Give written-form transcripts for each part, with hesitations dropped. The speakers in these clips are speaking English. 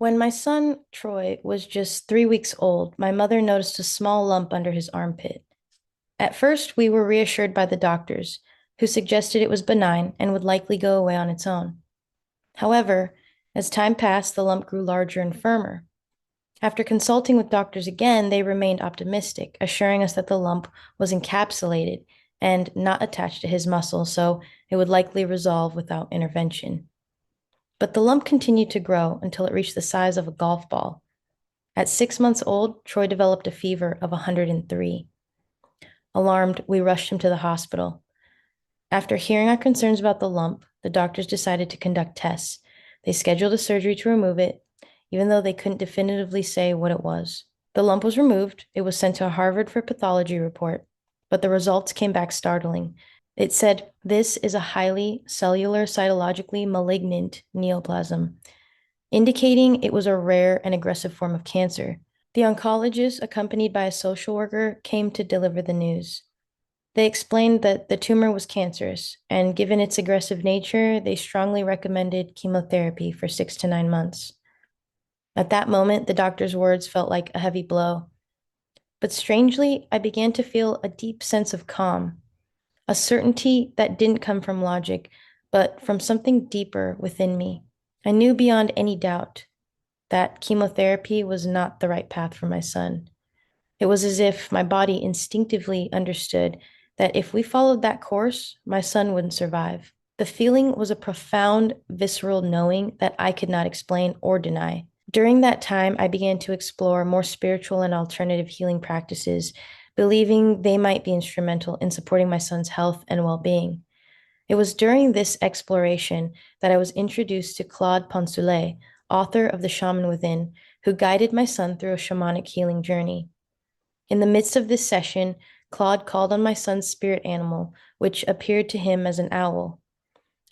When my son, Troy, was just 3 weeks old, my mother noticed a small lump under his armpit. At first, we were reassured by the doctors, who suggested it was benign and would likely go away on its own. However, as time passed, the lump grew larger and firmer. After consulting with doctors again, they remained optimistic, assuring us that the lump was encapsulated and not attached to his muscle, so it would likely resolve without intervention. But the lump continued to grow until it reached the size of a golf ball. At 6 months old, Troy developed a fever of 103. Alarmed, we rushed him to the hospital. After hearing our concerns about the lump, the doctors decided to conduct tests. They scheduled a surgery to remove it, even though they couldn't definitively say what it was. The lump was removed. It was sent to Harvard for pathology report, but the results came back startling. It said, "This is a highly cellular, cytologically malignant neoplasm," indicating it was a rare and aggressive form of cancer. The oncologist, accompanied by a social worker, came to deliver the news. They explained that the tumor was cancerous, and given its aggressive nature, they strongly recommended chemotherapy for 6 to 9 months. At that moment, the doctor's words felt like a heavy blow. But strangely, I began to feel a deep sense of calm, a certainty that didn't come from logic, but from something deeper within me. I knew beyond any doubt that chemotherapy was not the right path for my son. It was as if my body instinctively understood that if we followed that course, my son wouldn't survive. The feeling was a profound, visceral knowing that I could not explain or deny. During that time, I began to explore more spiritual and alternative healing practices, believing they might be instrumental in supporting my son's health and well-being. It was during this exploration that I was introduced to Claude Poncelet, author of The Shaman Within, who guided my son through a shamanic healing journey. In the midst of this session, Claude called on my son's spirit animal, which appeared to him as an owl.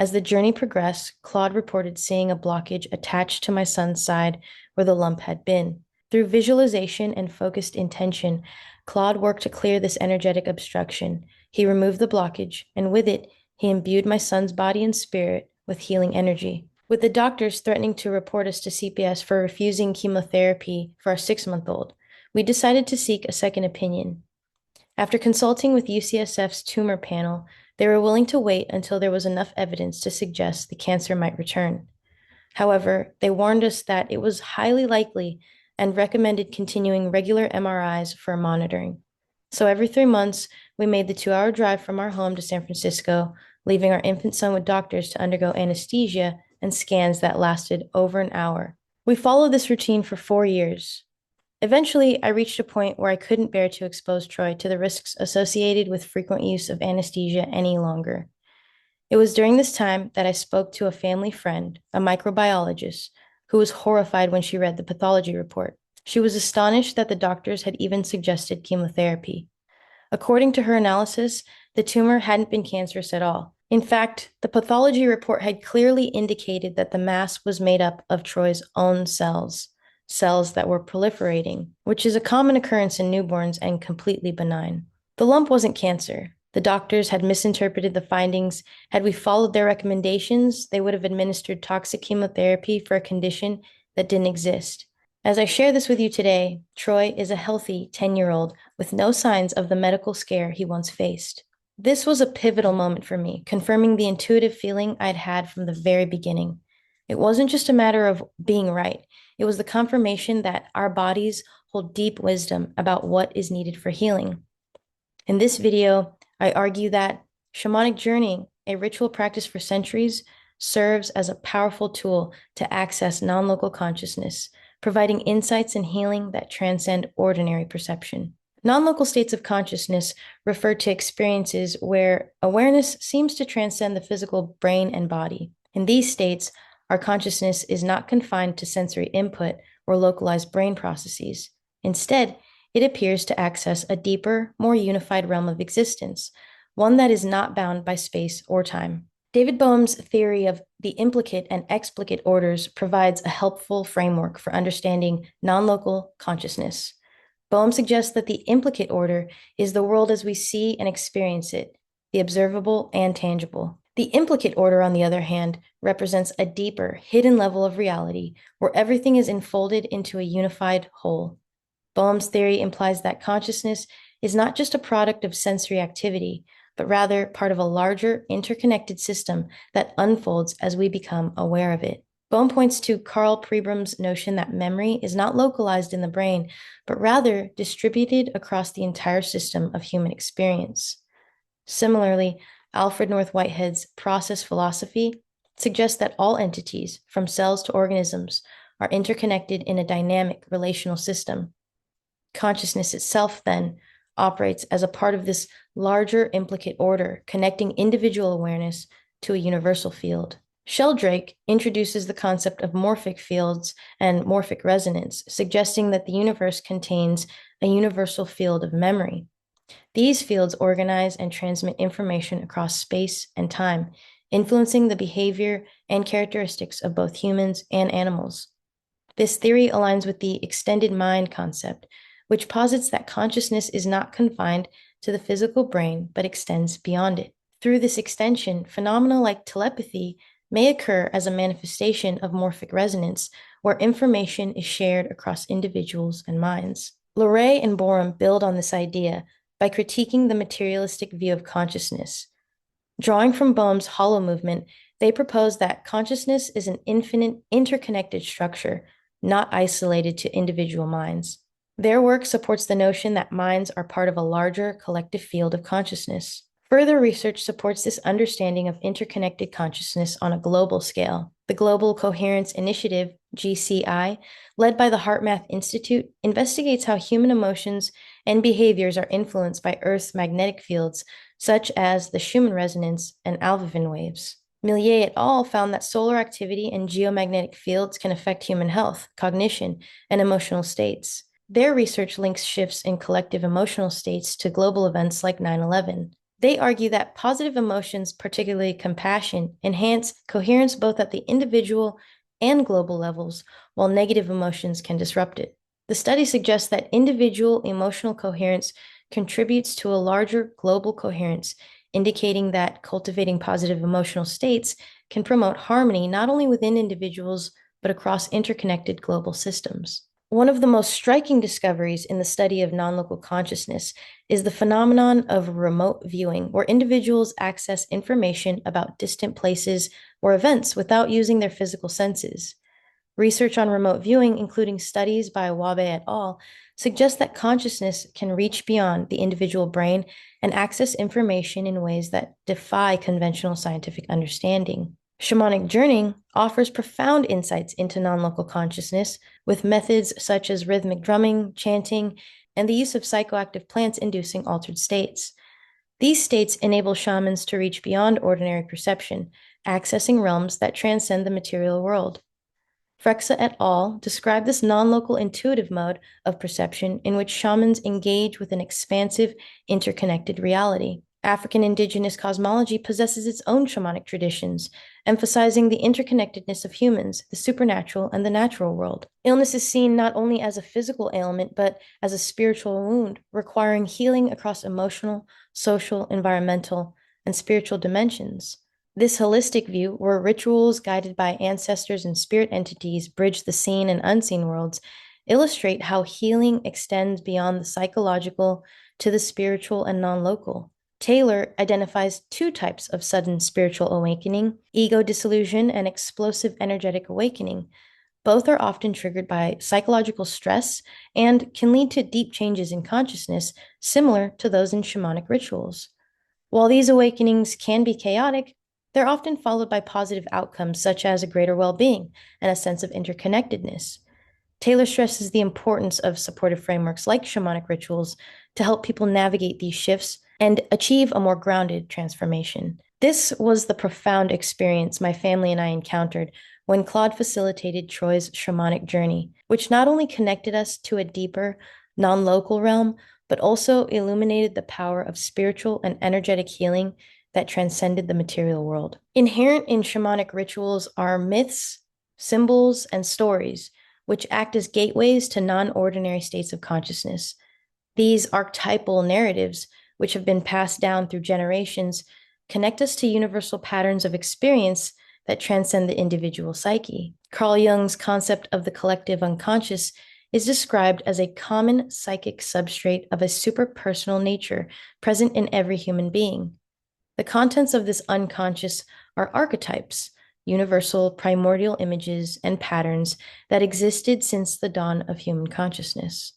As the journey progressed, Claude reported seeing a blockage attached to my son's side where the lump had been. Through visualization and focused intention, Claude worked to clear this energetic obstruction. He removed the blockage, and with it, he imbued my son's body and spirit with healing energy. With the doctors threatening to report us to CPS for refusing chemotherapy for our 6-month-old, we decided to seek a second opinion. After consulting with UCSF's tumor panel, they were willing to wait until there was enough evidence to suggest the cancer might return. However, they warned us that it was highly likely and recommended continuing regular MRIs for monitoring. So every 3 months, we made the 2-hour drive from our home to San Francisco, leaving our infant son with doctors to undergo anesthesia and scans that lasted over an hour. We followed this routine for 4 years. Eventually, I reached a point where I couldn't bear to expose Troy to the risks associated with frequent use of anesthesia any longer. It was during this time that I spoke to a family friend, a microbiologist, who was horrified when she read the pathology report. She was astonished that the doctors had even suggested chemotherapy. According to her analysis, the tumor hadn't been cancerous at all. In fact, the pathology report had clearly indicated that the mass was made up of Troy's own cells that were proliferating, which is a common occurrence in newborns and completely benign. The lump wasn't cancer. The doctors had misinterpreted the findings. Had we followed their recommendations, they would have administered toxic chemotherapy for a condition that didn't exist. As I share this with you today, Troy is a healthy 10-year-old with no signs of the medical scare he once faced. This was a pivotal moment for me, confirming the intuitive feeling I'd had from the very beginning. It wasn't just a matter of being right. It was the confirmation that our bodies hold deep wisdom about what is needed for healing. In this video, I argue that shamanic journeying, a ritual practice for centuries, serves as a powerful tool to access non-local consciousness, providing insights and healing that transcend ordinary perception. Non-local states of consciousness refer to experiences where awareness seems to transcend the physical brain and body. In these states, our consciousness is not confined to sensory input or localized brain processes. Instead, it appears to access a deeper, more unified realm of existence, one that is not bound by space or time. David Boehm's theory of the implicate and explicate orders provides a helpful framework for understanding non-local consciousness. Boehm suggests that the implicate order is the world as we see and experience it, the observable and tangible. The implicate order, on the other hand, represents a deeper, hidden level of reality where everything is enfolded into a unified whole. Boehm's theory implies that consciousness is not just a product of sensory activity, but rather part of a larger, interconnected system that unfolds as we become aware of it. Boehm points to Karl Pribram's notion that memory is not localized in the brain, but rather distributed across the entire system of human experience. Similarly, Alfred North Whitehead's process philosophy suggests that all entities, from cells to organisms, are interconnected in a dynamic relational system. Consciousness itself, then, operates as a part of this larger implicate order, connecting individual awareness to a universal field. Sheldrake introduces the concept of morphic fields and morphic resonance, suggesting that the universe contains a universal field of memory. These fields organize and transmit information across space and time, influencing the behavior and characteristics of both humans and animals. This theory aligns with the extended mind concept, which posits that consciousness is not confined to the physical brain, but extends beyond it. Through this extension, phenomena like telepathy may occur as a manifestation of morphic resonance, where information is shared across individuals and minds. Luray and Borum build on this idea by critiquing the materialistic view of consciousness. Drawing from Boehm's hollow movement, they propose that consciousness is an infinite, interconnected structure, not isolated to individual minds. Their work supports the notion that minds are part of a larger collective field of consciousness. Further research supports this understanding of interconnected consciousness on a global scale. The Global Coherence Initiative, GCI, led by the HeartMath Institute, investigates how human emotions and behaviors are influenced by Earth's magnetic fields, such as the Schumann resonance and Alfvéson waves. Millier et al. Found that solar activity and geomagnetic fields can affect human health, cognition, and emotional states. Their research links shifts in collective emotional states to global events like 9/11. They argue that positive emotions, particularly compassion, enhance coherence both at the individual and global levels, while negative emotions can disrupt it. The study suggests that individual emotional coherence contributes to a larger global coherence, indicating that cultivating positive emotional states can promote harmony not only within individuals, but across interconnected global systems. One of the most striking discoveries in the study of non-local consciousness is the phenomenon of remote viewing, where individuals access information about distant places or events without using their physical senses. Research on remote viewing, including studies by Wabe et al., suggests that consciousness can reach beyond the individual brain and access information in ways that defy conventional scientific understanding. Shamanic journeying offers profound insights into non-local consciousness with methods such as rhythmic drumming, chanting, and the use of psychoactive plants inducing altered states. These states enable shamans to reach beyond ordinary perception, accessing realms that transcend the material world. Frexa et al. Describe this non-local intuitive mode of perception in which shamans engage with an expansive, interconnected reality. African indigenous cosmology possesses its own shamanic traditions, emphasizing the interconnectedness of humans, the supernatural, and the natural world. Illness is seen not only as a physical ailment, but as a spiritual wound, requiring healing across emotional, social, environmental, and spiritual dimensions. This holistic view, where rituals guided by ancestors and spirit entities bridge the seen and unseen worlds, illustrate how healing extends beyond the psychological to the spiritual and non-local. Taylor identifies two types of sudden spiritual awakening: ego dissolution and explosive energetic awakening. Both are often triggered by psychological stress and can lead to deep changes in consciousness, similar to those in shamanic rituals. While these awakenings can be chaotic, they're often followed by positive outcomes such as a greater well-being and a sense of interconnectedness. Taylor stresses the importance of supportive frameworks like shamanic rituals to help people navigate these shifts and achieve a more grounded transformation. This was the profound experience my family and I encountered when Claude facilitated Troy's shamanic journey, which not only connected us to a deeper, non-local realm, but also illuminated the power of spiritual and energetic healing that transcended the material world. Inherent in shamanic rituals are myths, symbols, and stories, which act as gateways to non-ordinary states of consciousness. These archetypal narratives, which have been passed down through generations, connect us to universal patterns of experience that transcend the individual psyche. Carl Jung's concept of the collective unconscious is described as a common psychic substrate of a superpersonal nature present in every human being. The contents of this unconscious are archetypes, universal primordial images and patterns that existed since the dawn of human consciousness.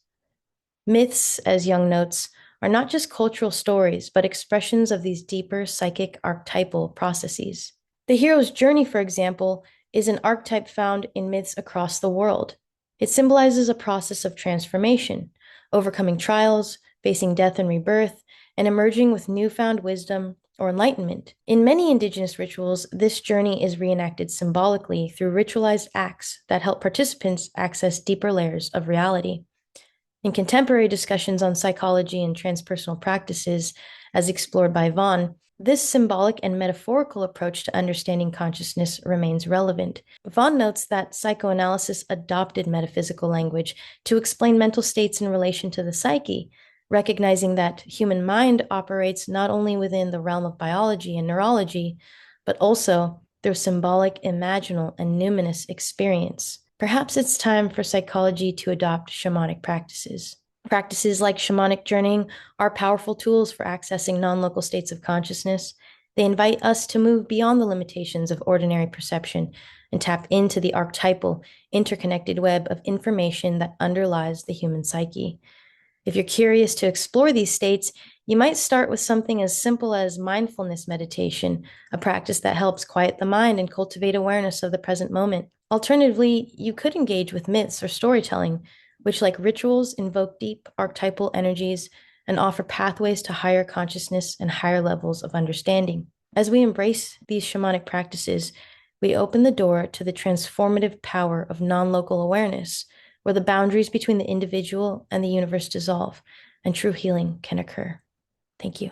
Myths, as Jung notes, are not just cultural stories, but expressions of these deeper psychic archetypal processes. The hero's journey, for example, is an archetype found in myths across the world. It symbolizes a process of transformation, overcoming trials, facing death and rebirth, and emerging with newfound wisdom or enlightenment. In many indigenous rituals, this journey is reenacted symbolically through ritualized acts that help participants access deeper layers of reality. In contemporary discussions on psychology and transpersonal practices, as explored by Vaughan, this symbolic and metaphorical approach to understanding consciousness remains relevant. Vaughan notes that psychoanalysis adopted metaphysical language to explain mental states in relation to the psyche, recognizing that human mind operates not only within the realm of biology and neurology, but also through symbolic, imaginal, and numinous experience. Perhaps it's time for psychology to adopt shamanic practices. Practices like shamanic journeying are powerful tools for accessing non-local states of consciousness. They invite us to move beyond the limitations of ordinary perception and tap into the archetypal, interconnected web of information that underlies the human psyche. If you're curious to explore these states, you might start with something as simple as mindfulness meditation, a practice that helps quiet the mind and cultivate awareness of the present moment. Alternatively, you could engage with myths or storytelling, which, like rituals, invoke deep archetypal energies and offer pathways to higher consciousness and higher levels of understanding. As we embrace these shamanic practices, we open the door to the transformative power of non-local awareness, where the boundaries between the individual and the universe dissolve and true healing can occur. Thank you.